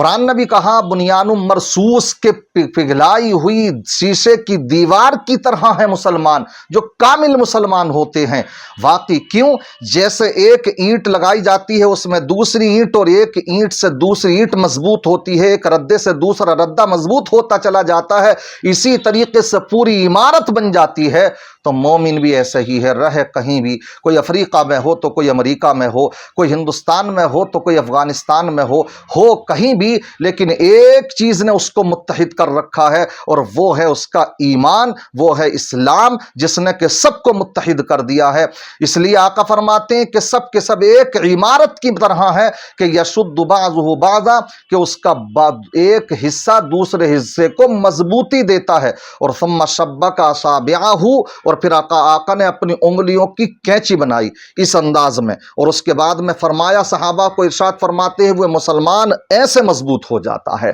قرآن نے بھی کہا بنیان مرصوص کے پگھلائی ہوئی شیشے کی دیوار کی طرح ہے مسلمان، جو کامل مسلمان ہوتے ہیں۔ واقعی کیوں؟ جیسے ایک اینٹ لگائی جاتی ہے، اس میں دوسری اینٹ اور ایک اینٹ سے دوسری اینٹ مضبوط ہوتی ہے، ایک ردے سے دوسرا ردہ مضبوط ہوتا چلا جاتا ہے، اسی طریقے سے پوری عمارت بن جاتی ہے۔ تو مومن بھی ایسے ہی ہے، رہے کہیں بھی، کوئی افریقہ میں ہو تو کوئی امریکہ میں ہو، کوئی ہندوستان میں ہو تو کوئی افغانستان میں ہو کہیں بھی، لیکن ایک چیز نے اس کو متحد کر رکھا ہے، اور وہ ہے اس کا ایمان، وہ ہے اسلام، جس نے کہ سب کو متحد کر دیا ہے۔ اس لیے آقا فرماتے ہیں کہ سب کے سب ایک عمارت کی طرح ہے کہ یشد بعضہ بعضا، کہ اس کا ایک حصہ دوسرے حصے کو مضبوطی دیتا ہے۔ اور ثم شبک اصابعہ، اور پھر آقا نے اپنی انگلیوں کی کینچی بنائی اس انداز میں، اور اس کے بعد میں فرمایا، صحابہ کو ارشاد فرماتے ہیں وہ مسلمان ایسے مضبوط ہو جاتا ہے۔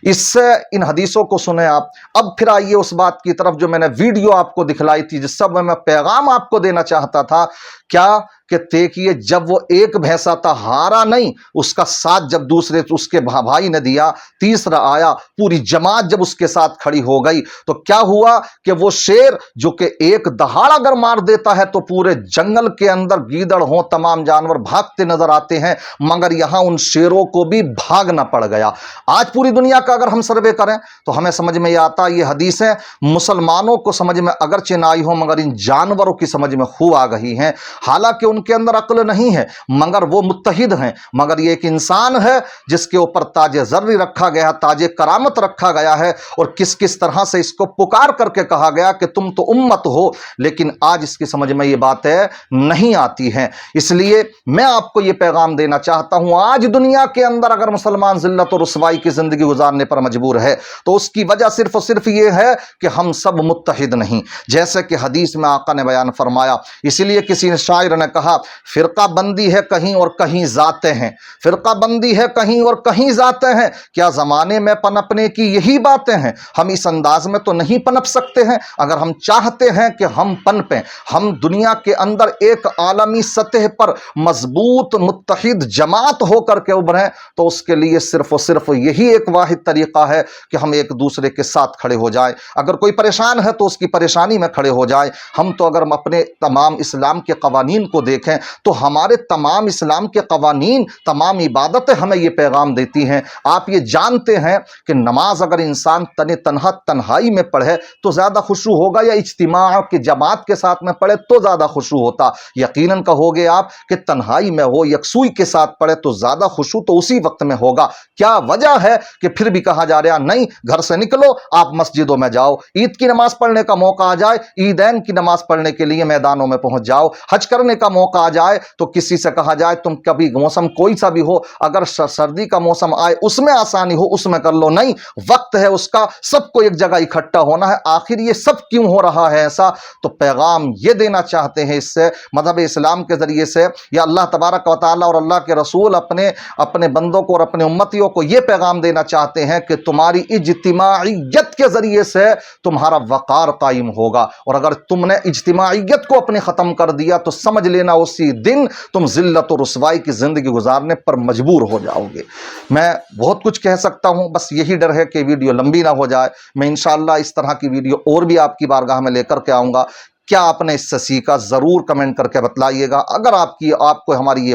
اس سے ان حدیثوں کو سنیں آپ۔ اب پھر آئیے اس بات کی طرف جو میں نے ویڈیو آپ کو دکھلائی تھی، جس سے میں پیغام آپ کو دینا چاہتا تھا، کیا کہ دیکھیے جب وہ ایک بھینسا تھا، ہارا نہیں، اس کا ساتھ جب دوسرے اس کے بھائی نے دیا، تیسرا آیا، پوری جماعت جب اس کے ساتھ کھڑی ہو گئی، تو کیا ہوا کہ وہ شیر جو کہ ایک دہاڑ اگر مار دیتا ہے تو پورے جنگل کے اندر گیدڑ ہوں تمام جانور بھاگتے نظر آتے ہیں، مگر یہاں ان شیروں کو بھی بھاگنا پڑ گیا۔ آج پوری دنیا کا اگر ہم سروے کریں تو ہمیں سمجھ میں یہ آتا، یہ حدیثیں مسلمانوں کو سمجھ میں اگرچہ نہ آئی ہوں، مگر ان جانوروں کی سمجھ میں خوب آ گئی ہیں۔ حالانکہ ان کے اندر عقل نہیں ہے، مگر وہ متحد ہیں، مگر یہ ایک انسان ہے جس کے اوپر تاج ذری رکھا گیا، تاج کرامت رکھا گیا ہے، اور کس کس طرح سے اس کو پکار کر کے کہا گیا کہ تم تو امت ہو، لیکن آج اس کی سمجھ میں یہ باتیں نہیں آتی ہیں۔ اس لیے میں آپ کو یہ پیغام دینا چاہتا ہوں، آج دنیا کے اندر اگر مسلمان ذلت اور رسوائی کی زندگی گزارنے پر مجبور ہے تو اس کی وجہ صرف اور صرف یہ ہے کہ ہم سب متحد نہیں، جیسے کہ حدیث میں آقا نے بیان فرمایا۔ اسی لیے کسی شاعر نے کہا، فرقہ بندی ہے کہیں اور کہیں ذاتیں ہیں، فرقہ بندی ہے کہیں اور کہیں ذاتیں ہیں، کیا زمانے میں پنپنے کی یہی باتیں ہیں؟ ہم اس انداز میں تو نہیں پنپ سکتے ہیں۔ اگر ہم چاہتے ہیں کہ ہم پنپیں، ہم دنیا کے اندر ایک عالمی سطح پر مضبوط متحد جماعت ہو کر کے ابھریں، تو اس کے لیے صرف اور صرف یہی ایک واحد طریقہ ہے کہ ہم ایک دوسرے کے ساتھ کھڑے ہو جائیں۔ اگر کوئی پریشان ہے تو اس کی پریشانی میں کھڑے ہو جائیں۔ ہم تو اگر اپنے تمام اسلام کے قوانین کو دیکھیں تو ہمارے تمام اسلام کے قوانین، تمام عبادتیں ہمیں یہ پیغام دیتی ہیں۔ آپ یہ جانتے ہیں کہ نماز اگر انسان تنہا تنہائی میں پڑھے تو زیادہ خشوع ہوگا، یا اجتماع کی جماعت کے ساتھ میں پڑھے تو زیادہ خشوع ہوتا؟ یقیناً کہو گے آپ کہ تنہائی میں ہو، یکسوئی کے ساتھ پڑھے تو زیادہ خشوع تو اسی وقت میں ہوگا۔ کیا وجہ ہے کہ پھر بھی کہا جا رہا نہیں، گھر سے نکلو، آپ مسجدوں میں جاؤ، عید کی نماز پڑھنے کا موقع آ جائے، عیدین کی نماز پڑھنے کے لیے میدانوں میں پہنچ جاؤ، حج کرنے کا موقع آ جائے تو کسی سے کہا جائے تم کبھی موسم کوئی سا بھی ہو، اگر سردی کا موسم آئے اس میں آسانی ہو اس میں کر لو، نہیں، وقت ہے اس کا، سب کو ایک جگہ اکٹھا ہونا ہے۔ آخر یہ سب کیوں ہو رہا ہے ایسا؟ تو پیغام یہ دینا چاہتے ہیں اس سے، مذہب اسلام کے ذریعے سے، یا اللہ تبارک و تعالیٰ اور اللہ کے رسول اپنے بندوں کو اور اپنے امتیوں کو یہ پیغام دینا چاہتے ہیں کہ تمہاری اجتماعیت کے ذریعے سے تمہارا وقار قائم ہوگا، اور اگر تم نے اجتماعیت کو اپنے ختم کر دیا تو سمجھ لینا اسی دن تم ذلت و رسوائی کی زندگی گزارنے پر مجبور ہو جاؤ گے۔ میں بہت کچھ کہہ سکتا ہوں، بس یہی ڈر ہے کہ ویڈیو لمبی نہ ہو جائے۔ میں انشاءاللہ اس طرح کی ویڈیو اور بھی آپ کی بارگاہ میں لے کر کے آؤں گا۔ کیا آپ نے اس سے سیکھا ضرور کمنٹ کر کے بتلائیے گا۔ اگر آپ کو ہماری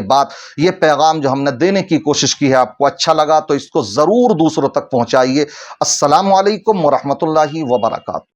یہ پیغام جو ہم نے دینے کی کوشش کی ہے آپ کو اچھا لگا تو اس کو ضرور دوسروں تک پہنچائیے۔ السلام علیکم ورحمۃ اللہ وبرکاتہ۔